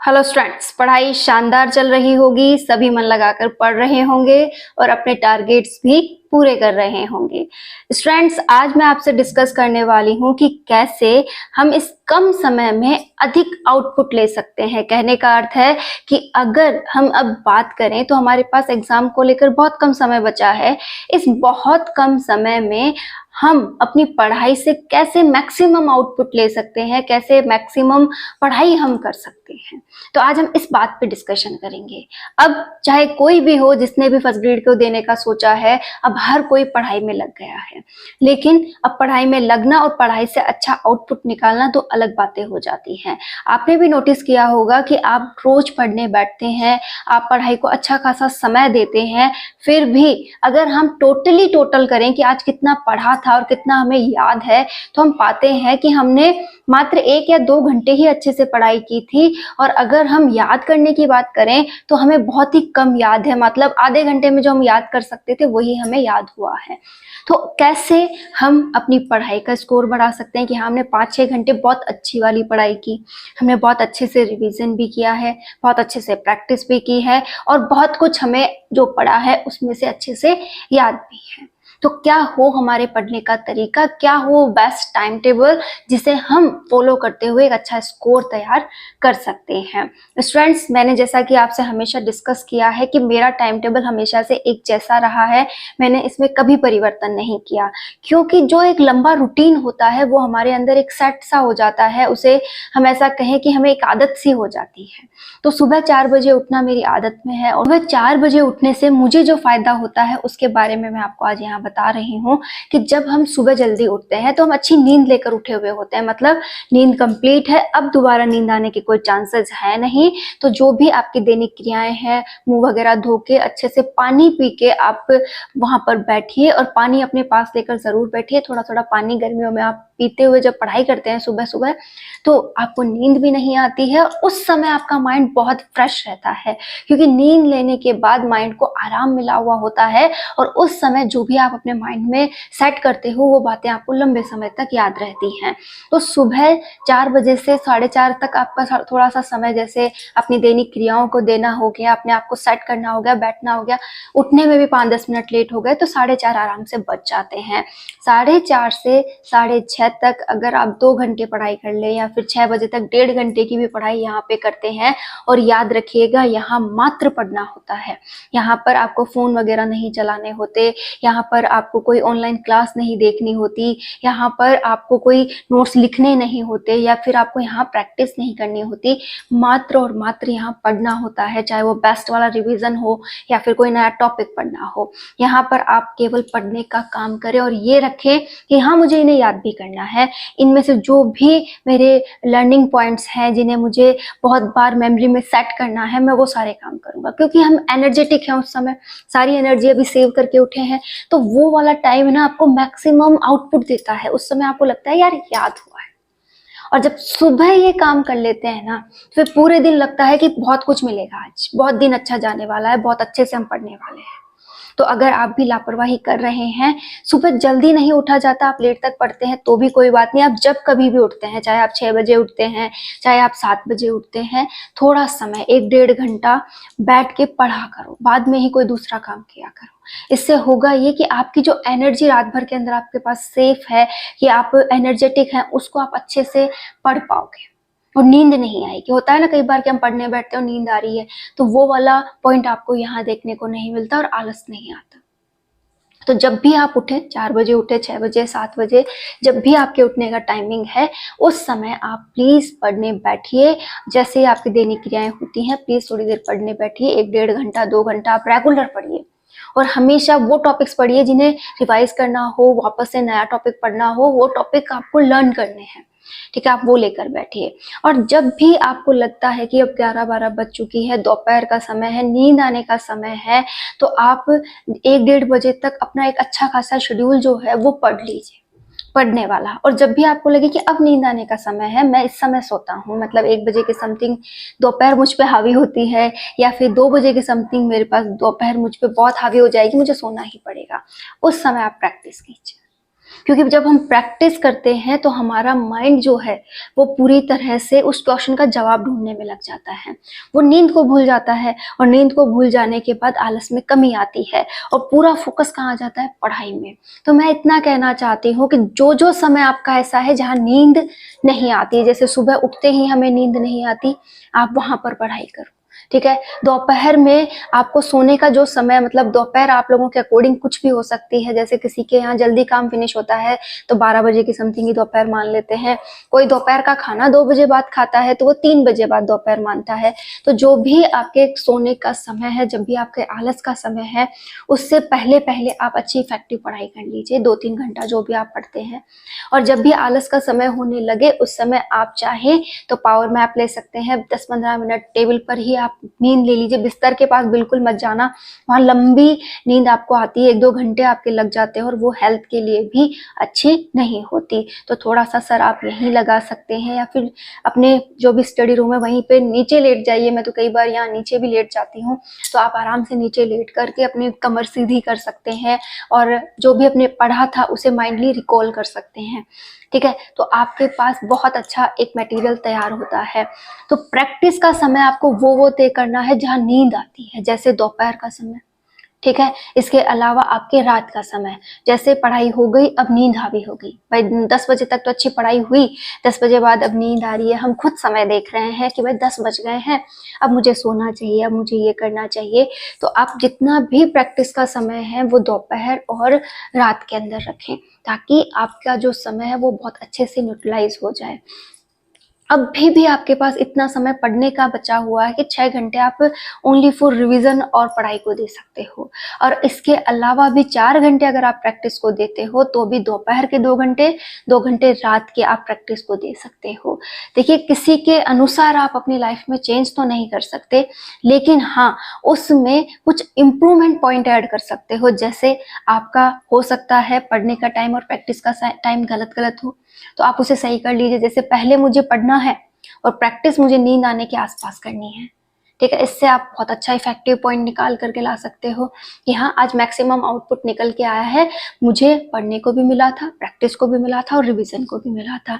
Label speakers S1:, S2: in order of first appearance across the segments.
S1: Hello students, पढ़ाई शानदार चल रही होगी। सभी मन लगाकर पढ़ रहे होंगे और अपने टारगेट्स भी पूरे कर रहे होंगे। स्टूडेंट्स, आज मैं आपसे डिस्कस करने वाली हूँ कि कैसे हम इस कम समय में अधिक आउटपुट ले सकते हैं। कहने का अर्थ है कि अगर हम अब बात करें तो हमारे पास एग्जाम को लेकर बहुत कम समय बचा है। इस बहुत कम समय में हम अपनी पढ़ाई से कैसे मैक्सिमम आउटपुट ले सकते हैं, कैसे मैक्सिमम पढ़ाई हम कर सकते हैं। तो आज हम इस बात पे डिस्कशन करेंगे। अब चाहे कोई भी हो जिसने भी फर्स्ट ग्रेड को देने का सोचा है, अब हर कोई पढ़ाई में लग गया है। लेकिन अब पढ़ाई में लगना और पढ़ाई से अच्छा आउटपुट निकालना तो अलग बातें हो जाती हैं। आपने भी नोटिस किया होगा कि आप रोज पढ़ने बैठते हैं, आप पढ़ाई को अच्छा खासा समय देते हैं, फिर भी अगर हम टोटल करें कि आज कितना पढ़ा था और कितना हमें याद है, तो हम पाते हैं कि हमने मात्र 1 या 2 घंटे ही अच्छे से पढ़ाई की थी। और अगर हम याद करने की बात करें तो हमें बहुत ही कम याद है, मतलब आधे घंटे में जो हम याद कर सकते थे वही हमें याद हुआ है। तो कैसे हम अपनी पढ़ाई का स्कोर बढ़ा सकते हैं कि हमने 5-6 घंटे बहुत अच्छी वाली पढ़ाई की, हमने बहुत अच्छे से रिवीजन भी किया है, बहुत अच्छे से प्रैक्टिस भी की है और बहुत कुछ हमें जो पढ़ा है उसमें से अच्छे से याद भी है। तो क्या हो हमारे पढ़ने का तरीका, क्या हो बेस्ट टाइम टेबल जिसे हम फॉलो करते हुए एक अच्छा स्कोर तैयार कर सकते हैं। स्टूडेंट्स, मैंने जैसा कि आपसे हमेशा डिस्कस किया है कि मेरा टाइम टेबल हमेशा से एक जैसा रहा है, मैंने इसमें कभी परिवर्तन नहीं किया, क्योंकि जो एक लंबा रूटीन होता है वो हमारे अंदर एक सेट सा हो जाता है, उसे हम ऐसा कहें कि हमें एक आदत सी हो जाती है। तो सुबह 4 बजे उठना मेरी आदत में है और सुबह 4 बजे उठने से मुझे जो फायदा होता है उसके बारे में मैं आपको आज यहाँ बता रही हूँ कि जब हम सुबह जल्दी उठते हैं तो हम अच्छी नींद लेकर उठे हुए होते हैं, मतलब नींद कंप्लीट है, अब दोबारा नींद आने के कोई चांसेस है नहीं। तो जो भी आपकी दैनिक क्रियाएं हैं, मुंह वगैरह धो के अच्छे से पानी पी के आप वहां पर बैठिए और पानी अपने पास लेकर जरूर बैठिए। थोड़ा थोड़ा पानी गर्मियों में आप पीते हुए जब पढ़ाई करते हैं सुबह सुबह तो आपको नींद भी नहीं आती है। उस समय आपका माइंड बहुत फ्रेश रहता है, क्योंकि नींद लेने के बाद माइंड को आराम मिला हुआ होता है और उस समय जो भी आप अपने माइंड में सेट करते हो वो बातें आपको लंबे समय तक याद रहती हैं। तो सुबह 4 बजे से 4:30 तक आपका थोड़ा सा समय जैसे अपनी दैनिक क्रियाओं को देना हो गया, अपने आप को सेट करना हो गया, बैठना हो गया, उठने में भी 5-10 मिनट लेट हो गए तो 4:30 आराम से बच जाते हैं। 4:30 से 6:30 तक अगर आप 2 घंटे पढ़ाई कर ले या फिर 6 बजे तक 1.5 घंटे की भी पढ़ाई यहाँ पे करते हैं, और याद रखिएगा यहाँ मात्र पढ़ना होता है, यहाँ पर आपको फोन वगैरह नहीं चलाने होते, यहाँ पर आपको कोई ऑनलाइन क्लास नहीं देखनी होती, यहाँ पर आपको कोई नोट्स लिखने नहीं होते या फिर आपको यहाँ प्रैक्टिस नहीं करनी होती, मात्र और मात्र यहाँ पढ़ना होता है। चाहे वो बेस्ट वाला रिवीजन हो या फिर कोई नया टॉपिक पढ़ना हो, यहाँ पर आप केवल पढ़ने का काम करें और ये रखें कि हाँ मुझे इन्हें याद भी करना है। इनमें से जो भी मेरे लर्निंग पॉइंट्स हैं जिन्हें मुझे बहुत बार मेमोरी में सेट करना है, मैं वो सारे काम करूंगा, क्योंकि हम एनर्जेटिक हैं उस समय, सारी एनर्जी अभी सेव करके उठे हैं। तो वो वाला टाइम ना आपको मैक्सिमम आउटपुट देता है, उस समय आपको लगता है यार याद हुआ है। और जब सुबह ये काम कर लेते हैं ना फिर पूरे दिन लगता है कि बहुत कुछ मिलेगा, आज बहुत दिन अच्छा जाने वाला है, बहुत अच्छे से हम पढ़ने वाले हैं। तो अगर आप भी लापरवाही कर रहे हैं, सुबह जल्दी नहीं उठा जाता, आप लेट तक पढ़ते हैं तो भी कोई बात नहीं, आप जब कभी भी उठते हैं, चाहे आप 6 बजे उठते हैं, चाहे आप 7 बजे उठते हैं, थोड़ा समय 1-1.5 घंटा बैठ के पढ़ा करो, बाद में ही कोई दूसरा काम किया करो। इससे होगा ये कि आपकी जो एनर्जी रात भर के अंदर आपके पास सेफ है, कि आप एनर्जेटिक हैं, उसको आप अच्छे से पढ़ पाओगे और नींद नहीं आएगी। होता है ना कई बार कि हम पढ़ने बैठते हैं और नींद आ रही है, तो वो वाला पॉइंट आपको यहाँ देखने को नहीं मिलता और आलस नहीं आता। तो जब भी आप उठे, 4 बजे उठे, 6 बजे, 7 बजे, जब भी आपके उठने का टाइमिंग है, उस समय आप प्लीज पढ़ने बैठिए। जैसे आपकी दैनिक क्रियाएं होती हैं, प्लीज थोड़ी देर पढ़ने बैठिए, 1-1.5 घंटा, 2 घंटा आप रेगुलर पढ़िए। और हमेशा वो टॉपिक्स पढ़िए जिन्हें रिवाइज करना हो, वापस से नया टॉपिक पढ़ना हो, वो टॉपिक आपको लर्न करने हैं, ठीक है, आप वो लेकर बैठिए। और जब भी आपको लगता है कि अब 11-12 बज चुकी है, दोपहर का समय है, नींद आने का समय है, तो आप 1-1.5 बजे तक अपना एक अच्छा खासा शेड्यूल जो है वो पढ़ लीजिए, पढ़ने वाला। और जब भी आपको लगे कि अब नींद आने का समय है, मैं इस समय सोता हूँ, मतलब 1 बजे के समथिंग दोपहर मुझ पे हावी होती है, या फिर 2 बजे के समथिंग मेरे पास दोपहर मुझ पे बहुत हावी हो जाएगी, मुझे सोना ही पड़ेगा, उस समय आप प्रैक्टिस कीजिए। क्योंकि जब हम प्रैक्टिस करते हैं तो हमारा माइंड जो है वो पूरी तरह से उस क्वेश्चन का जवाब ढूंढने में लग जाता है, वो नींद को भूल जाता है, और नींद को भूल जाने के बाद आलस में कमी आती है और पूरा फोकस कहाँ जाता है, पढ़ाई में। तो मैं इतना कहना चाहती हूँ कि जो जो समय आपका ऐसा है जहाँ नींद नहीं आती, जैसे सुबह उठते ही हमें नींद नहीं आती, आप वहां पर पढ़ाई करो, ठीक है। दोपहर में आपको सोने का जो समय, मतलब दोपहर आप लोगों के अकॉर्डिंग कुछ भी हो सकती है, जैसे किसी के यहाँ जल्दी काम फिनिश होता है तो 12 बजे की समथिंग ही दोपहर मान लेते हैं, कोई दोपहर का खाना 2 बजे बाद खाता है तो वो 3 बजे बाद दोपहर मानता है। तो जो भी आपके सोने का समय है, जब भी आपके आलस का समय है, उससे पहले पहले आप अच्छी इफेक्टिव पढ़ाई कर लीजिए, 2-3 घंटा जो भी आप पढ़ते हैं। और जब भी आलस का समय होने लगे उस समय आप चाहें तो पावर मैप ले सकते हैं, 10-15 मिनट टेबल पर ही आप नींद ले लीजिए, बिस्तर के पास बिल्कुल मत जाना, वहां लंबी नींद आपको आती है, 1-2 घंटे आपके लग जाते हैं और वो हेल्थ के लिए भी अच्छी नहीं होती। तो थोड़ा सा सर आप यहीं लगा सकते हैं, या फिर अपने जो भी स्टडी रूम है वहीं पे नीचे लेट जाइए, मैं तो कई बार यहाँ नीचे भी लेट जाती हूँ, तो आप आराम से नीचे लेट करके अपनी कमर सीधी कर सकते हैं और जो भी अपने पढ़ा था उसे माइंडली रिकॉल कर सकते हैं, ठीक है। तो आपके पास बहुत अच्छा एक मटेरियल तैयार होता है। तो प्रैक्टिस का समय आपको वो तय करना है जहाँ नींद आती है, जैसे दोपहर का समय, ठीक है। इसके अलावा आपके रात का समय, जैसे पढ़ाई हो गई अब नींद हावी हो गई, भाई 10 बजे तक तो अच्छी पढ़ाई हुई, 10 बजे बाद अब नींद आ रही है, हम खुद समय देख रहे हैं कि भाई 10 बज गए हैं, अब मुझे सोना चाहिए, अब मुझे ये करना चाहिए। तो आप जितना भी प्रैक्टिस का समय है वो दोपहर और रात के अंदर रखें, ताकि आपका जो समय है वो बहुत अच्छे से यूटिलाइज हो जाए। अब भी आपके पास इतना समय पढ़ने का बचा हुआ है कि 6 घंटे आप ओनली फॉर रिवीजन और पढ़ाई को दे सकते हो, और इसके अलावा भी 4 घंटे अगर आप प्रैक्टिस को देते हो तो भी दोपहर के 2 घंटे, 2 घंटे रात के आप प्रैक्टिस को दे सकते हो। देखिए, किसी के अनुसार आप अपनी लाइफ में चेंज तो नहीं कर सकते, लेकिन हाँ उसमें कुछ इम्प्रूवमेंट पॉइंट ऐड कर सकते हो। जैसे आपका हो सकता है पढ़ने का टाइम और प्रैक्टिस का टाइम गलत गलत हो, तो आप उसे सही कर लीजिए। जैसे पहले मुझे पढ़ना है और प्रैक्टिस मुझे नींद आने के आसपास करनी है, ठीक है। इससे आप बहुत अच्छा इफेक्टिव पॉइंट निकाल करके ला सकते हो कि हाँ आज मैक्सिमम आउटपुट निकल के आया है, मुझे पढ़ने को भी मिला था, प्रैक्टिस को भी मिला था और रिवीजन को भी मिला था।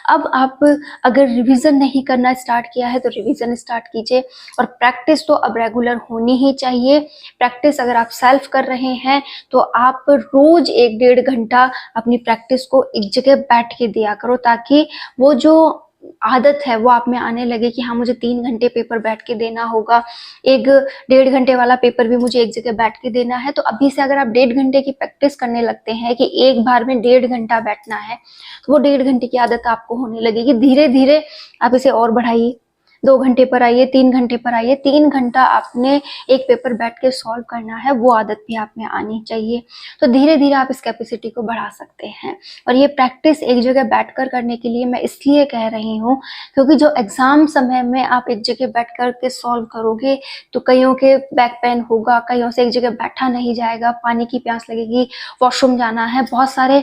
S1: अब आप अगर रिवीजन नहीं करना स्टार्ट किया है तो रिवीजन स्टार्ट कीजिए, और प्रैक्टिस तो अब रेगुलर होनी ही चाहिए। प्रैक्टिस अगर आप सेल्फ कर रहे हैं तो आप रोज 1-1.5 घंटा अपनी प्रैक्टिस को एक जगह बैठ के दिया करो, ताकि वो जो आदत है वो आप में आने लगे कि हाँ मुझे 3 घंटे पेपर बैठ के देना होगा, 1-1.5 घंटे वाला पेपर भी मुझे एक जगह बैठ के देना है। तो अभी से अगर आप 1.5 घंटे की प्रैक्टिस करने लगते हैं कि एक बार में 1.5 घंटा बैठना है, तो वो 1.5 घंटे की आदत आपको होने लगेगी। धीरे धीरे आप इसे और बढ़ाइए, 2 घंटे पर आइए, 3 घंटे पर आइए, 3 घंटा आपने एक पेपर बैठ के सॉल्व करना है, वो आदत भी आप में आनी चाहिए। तो धीरे धीरे आप इस कैपेसिटी को बढ़ा सकते हैं। और ये प्रैक्टिस एक जगह बैठकर करने के लिए मैं इसलिए कह रही हूँ क्योंकि जो एग्जाम समय में आप एक जगह बैठ कर के सॉल्व करोगे तो कईयों के बैक पेन होगा, कईयों से एक जगह बैठा नहीं जाएगा, पानी की प्यास लगेगी, वॉशरूम जाना है, बहुत सारे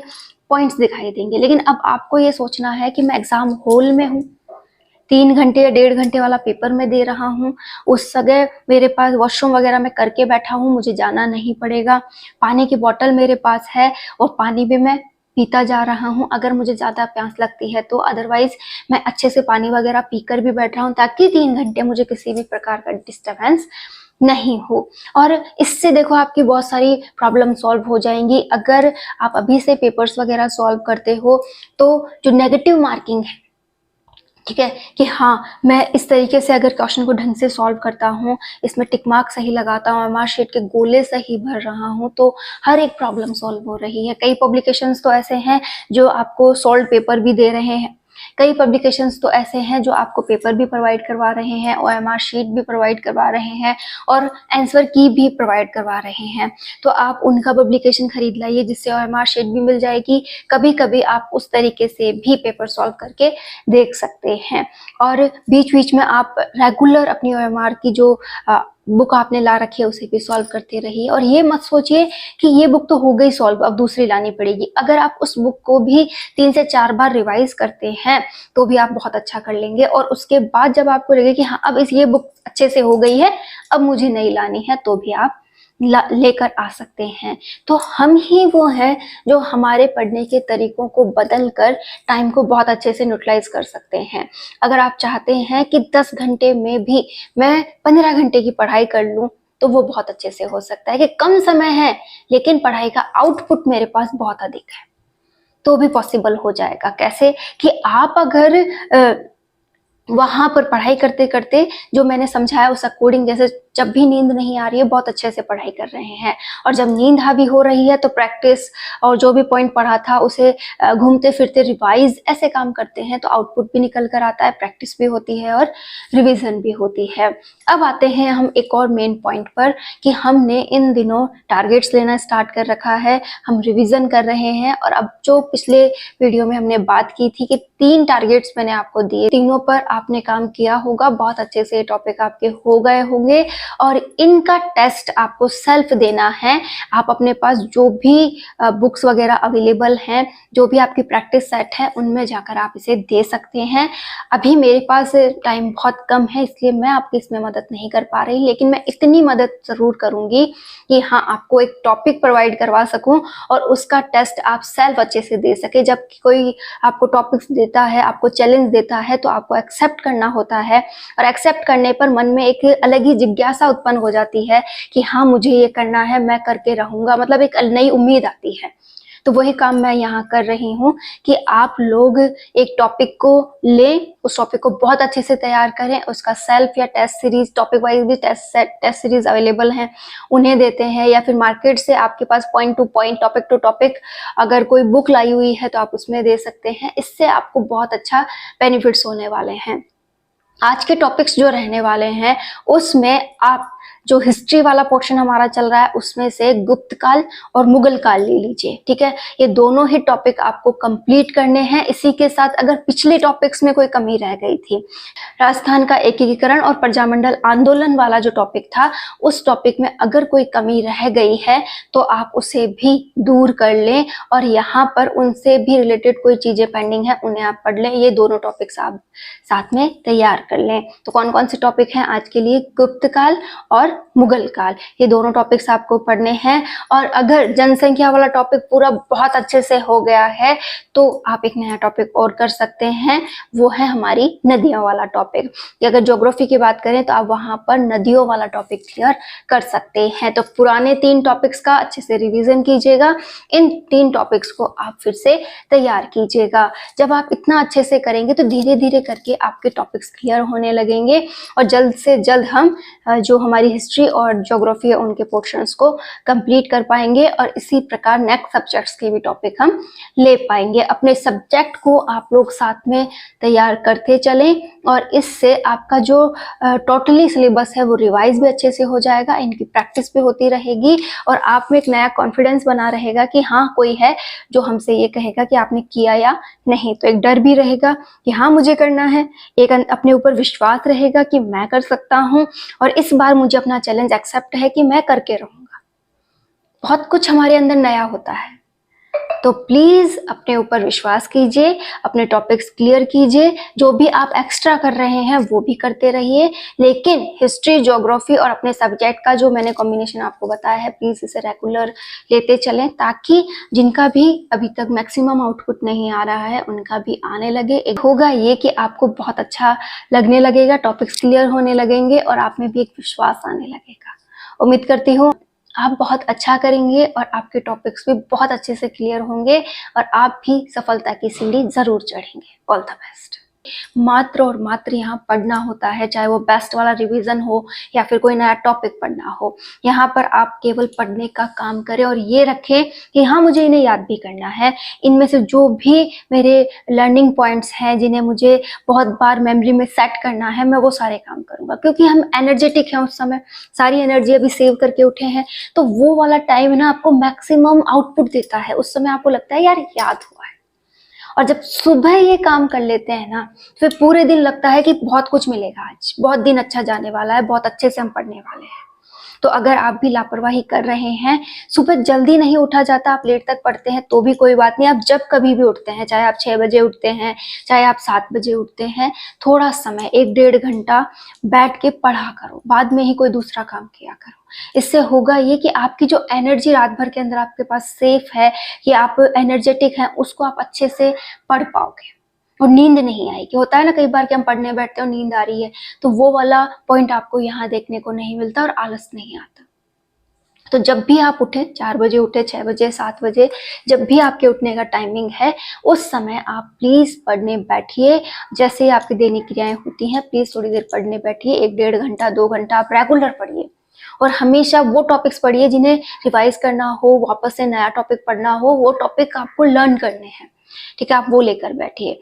S1: पॉइंट्स दिखाई देंगे। लेकिन अब आपको ये सोचना है कि मैं एग्जाम हॉल में हूँ, 3 घंटे या 1.5 घंटे वाला पेपर मैं दे रहा हूँ, उस जगह मेरे पास वॉशरूम वगैरह मैं करके बैठा हूँ, मुझे जाना नहीं पड़ेगा, पानी की बोतल मेरे पास है और पानी भी मैं पीता जा रहा हूँ अगर मुझे ज़्यादा प्यास लगती है तो, अदरवाइज मैं अच्छे से पानी वगैरह पीकर भी बैठ रहा हूँ ताकि 3 घंटे मुझे किसी भी प्रकार का डिस्टर्बेंस नहीं हो। और इससे देखो आपकी बहुत सारी प्रॉब्लम सॉल्व हो जाएंगी। अगर आप अभी से पेपर्स वगैरह सॉल्व करते हो तो जो नेगेटिव मार्किंग है, ठीक है, कि हाँ मैं इस तरीके से अगर क्वेश्चन को ढंग से सॉल्व करता हूँ, इसमें टिक मार्क सही लगाता हूँ, मार्क शीट के गोले सही भर रहा हूँ, तो हर एक प्रॉब्लम सॉल्व हो रही है। कई पब्लिकेशंस तो ऐसे हैं जो आपको सॉल्व पेपर भी दे रहे हैं, कई पब्लिकेशंस तो ऐसे हैं जो आपको पेपर भी प्रोवाइड करवा रहे हैं, ओएमआर शीट भी प्रोवाइड करवा रहे हैं और आंसर की भी प्रोवाइड करवा रहे हैं। तो आप उनका पब्लिकेशन खरीद लाइए जिससे ओएमआर शीट भी मिल जाएगी। कभी कभी आप उस तरीके से भी पेपर सॉल्व करके देख सकते हैं। और बीच बीच में आप रेगुलर अपनी ओएमआर की जो बुक आपने ला रखी है उसे भी सॉल्व करते रहिए। और ये मत सोचिए कि ये बुक तो हो गई सॉल्व, अब दूसरी लानी पड़ेगी। अगर आप उस बुक को भी 3 से 4 बार रिवाइज करते हैं तो भी आप बहुत अच्छा कर लेंगे। और उसके बाद जब आपको लगे कि हाँ अब ये बुक अच्छे से हो गई है, अब मुझे नहीं लानी है, तो भी आप लेकर आ सकते हैं। तो हम ही वो हैं जो हमारे पढ़ने के तरीकों को बदल कर टाइम को बहुत अच्छे से यूटिलाइज कर सकते हैं। अगर आप चाहते हैं कि 10 घंटे में भी मैं 15 घंटे की पढ़ाई कर लूं, तो वो बहुत अच्छे से हो सकता है कि कम समय है लेकिन पढ़ाई का आउटपुट मेरे पास बहुत अधिक है, तो भी पॉसिबल हो जाएगा। कैसे कि आप अगर वहां पर पढ़ाई करते करते जो मैंने समझाया उस अकॉर्डिंग, जैसे जब भी नींद नहीं आ रही है बहुत अच्छे से पढ़ाई कर रहे हैं, और जब नींद हावी हो रही है तो प्रैक्टिस और जो भी पॉइंट पढ़ा था उसे घूमते फिरते रिवाइज ऐसे काम करते हैं, तो आउटपुट भी निकल कर आता है, प्रैक्टिस भी होती है और रिवीजन भी होती है। अब आते हैं हम एक और मेन पॉइंट पर कि हमने इन दिनों टारगेट्स लेना स्टार्ट कर रखा है, हम रिविजन कर रहे हैं। और अब जो पिछले वीडियो में हमने बात की थी कि 3 टारगेट्स मैंने आपको दिए, तीनों पर आपने काम किया होगा, बहुत अच्छे से टॉपिक आपके हो गए होंगे, और इनका टेस्ट आपको सेल्फ देना है। आप अपने पास जो भी बुक्स वगैरह अवेलेबल हैं, जो भी आपकी प्रैक्टिस सेट है, उनमें जाकर आप इसे दे सकते हैं। अभी मेरे पास टाइम बहुत कम है इसलिए मैं आपकी इसमें मदद नहीं कर पा रही, लेकिन मैं इतनी मदद जरूर करूंगी कि हाँ, आपको एक टॉपिक प्रोवाइड करवा सकूं और उसका टेस्ट आप सेल्फ अच्छे से दे सके। जब कोई आपको टॉपिक्स देता है, आपको चैलेंज देता है, तो आपको एक्सेप्ट करना होता है, और एक्सेप्ट करने पर मन में एक अलग ही जिज्ञासा उत्पन्न हो जाती है कि हाँ, मुझे ये करना है, मैं करके रहूंगा, मतलब एक नई उम्मीद आती है। तो वही काम मैं यहाँ कर रही हूँ कि आप लोग एक टॉपिक को लें, उस टॉपिक को बहुत अच्छे से तैयार करें, उसका सेल्फ या टेस्ट सीरीज, टॉपिक वाइज भी टेस्ट सीरीज अवेलेबल हैं, उन्हें देते हैं, या फिर मार्केट से आपके पास point to point, topic to topic अगर कोई बुक लाई हुई है तो आप उसमें दे सकते हैं। इससे आपको बहुत अच्छा बेनिफिट्स होने वाले हैं। आज के टॉपिक्स जो रहने वाले हैं उसमें आप जो हिस्ट्री वाला पोर्शन हमारा चल रहा है उसमें से गुप्त काल और मुगल काल ले लीजिए, ठीक है। ये दोनों ही टॉपिक आपको कंप्लीट करने हैं। इसी के साथ अगर पिछले टॉपिक्स में कोई कमी रह गई थी, राजस्थान का एकीकरण और प्रजामंडल आंदोलन वाला जो टॉपिक था, उस टॉपिक में अगर कोई कमी रह गई है तो आप उसे भी दूर कर लें, और यहाँ पर उनसे भी रिलेटेड कोई चीजें पेंडिंग है उन्हें आप पढ़ लें। ये दोनों टॉपिक्स आप साथ में तैयार कर लें। तो कौन कौन से टॉपिक हैं आज के लिए? गुप्त काल और मुगल काल, ये दोनों टॉपिक्स आपको पढ़ने हैं। और अगर जनसंख्या वाला टॉपिक पूरा बहुत अच्छे से हो गया है तो आप एक नया टॉपिक और कर सकते हैं, वो है हमारी नदियों वाला टॉपिक। अगर ज्योग्राफी की बात करें तो आप वहां पर नदियों वाला टॉपिक क्लियर कर सकते हैं। तो पुराने 3 टॉपिक्स का अच्छे से रिवीजन कीजिएगा, इन 3 टॉपिक्स को आप फिर से तैयार कीजिएगा। जब आप इतना अच्छे से करेंगे तो धीरे धीरे करके आपके टॉपिक्स क्लियर होने लगेंगे, और जल्द से जल्द हम जो हमारी हिस्ट्री और ज्योग्राफी है उनके पोर्शंस को कंप्लीट कर पाएंगे, और इसी प्रकार नेक्स्ट सब्जेक्ट्स के भी टॉपिक हम ले पाएंगे। अपने सब्जेक्ट को आप लोग साथ में तैयार करते चलें, और इससे आपका जो टोटली सिलेबस है वो रिवाइज भी अच्छे से हो जाएगा, इनकी प्रैक्टिस भी होती रहेगी, और आप में एक नया कॉन्फिडेंस बना रहेगा कि हाँ, कोई है जो हमसे ये कहेगा कि आपने किया या नहीं। तो एक डर भी रहेगा कि हाँ, मुझे करना है, एक अपने ऊपर विश्वास रहेगा कि मैं कर सकता हूँ, और इस बार मुझे अपना चैलेंज एक्सेप्ट है कि मैं करके रहूंगा। बहुत कुछ हमारे अंदर नया होता है, तो प्लीज अपने ऊपर विश्वास कीजिए, अपने टॉपिक्स क्लियर कीजिए, जो भी आप एक्स्ट्रा कर रहे हैं वो भी करते रहिए, लेकिन हिस्ट्री, ज्योग्राफी और अपने सब्जेक्ट का जो मैंने कॉम्बिनेशन आपको बताया है, प्लीज इसे रेगुलर लेते चलें, ताकि जिनका भी अभी तक मैक्सिमम आउटपुट नहीं आ रहा है उनका भी आने लगे। एक होगा ये कि आपको बहुत अच्छा लगने लगेगा, टॉपिक्स क्लियर होने लगेंगे और आप में भी एक विश्वास आने लगेगा। उम्मीद करती हूँ आप बहुत अच्छा करेंगे और आपके टॉपिक्स भी बहुत अच्छे से क्लियर होंगे, और आप भी सफलता की सीढ़ी जरूर चढ़ेंगे। All the best. मात्र और मात्र यहाँ पढ़ना होता है, चाहे वो बेस्ट वाला रिवीजन हो या फिर कोई नया टॉपिक पढ़ना हो। यहाँ पर आप केवल पढ़ने का काम करें और ये रखें कि हाँ, मुझे इन्हें याद भी करना है। इनमें से जो भी मेरे लर्निंग पॉइंट्स हैं जिन्हें मुझे बहुत बार मेमोरी में सेट करना है, मैं वो सारे काम करूंगा, क्योंकि हम एनर्जेटिक हैं उस समय, सारी एनर्जी अभी सेव करके उठे हैं, तो वो वाला टाइम ना आपको मैक्सिमम आउटपुट देता है। उस समय आपको लगता है यार याद हुआ है, और जब सुबह ये काम कर लेते हैं ना, फिर पूरे दिन लगता है कि बहुत कुछ मिलेगा, आज बहुत दिन अच्छा जाने वाला है, बहुत अच्छे से हम पढ़ने वाले हैं। तो अगर आप भी लापरवाही कर रहे हैं, सुबह जल्दी नहीं उठा जाता, आप लेट तक पढ़ते हैं तो भी कोई बात नहीं, आप जब कभी भी उठते हैं, चाहे आप 6 बजे उठते हैं, चाहे आप 7 बजे उठते हैं, थोड़ा समय 1-1.5 घंटा बैठ के पढ़ा करो, बाद में ही कोई दूसरा काम किया करो। इससे होगा ये कि आपकी जो एनर्जी रात भर के अंदर आपके पास सेफ है, कि आप एनर्जेटिक हैं, उसको आप अच्छे से पढ़ पाओगे और नींद नहीं आएगी। होता है ना कई बार कि हम पढ़ने बैठते हैं और नींद आ रही है, तो वो वाला पॉइंट आपको यहाँ देखने को नहीं मिलता और आलस नहीं आता। तो जब भी आप उठे, 4 बजे उठे, 6 बजे, 7 बजे, जब भी आपके उठने का टाइमिंग है, उस समय आप प्लीज पढ़ने बैठिए। जैसे ही आपकी दैनिक क्रियाएं होती हैं, प्लीज थोड़ी देर पढ़ने बैठिए, 1-1.5 घंटा, 2 घंटा आप रेगुलर पढ़िए। और हमेशा वो टॉपिक्स पढ़िए जिन्हें रिवाइज करना हो, वापस से नया टॉपिक पढ़ना हो, वो टॉपिक आपको लर्न करने हैं, ठीक है, आप वो लेकर बैठिए।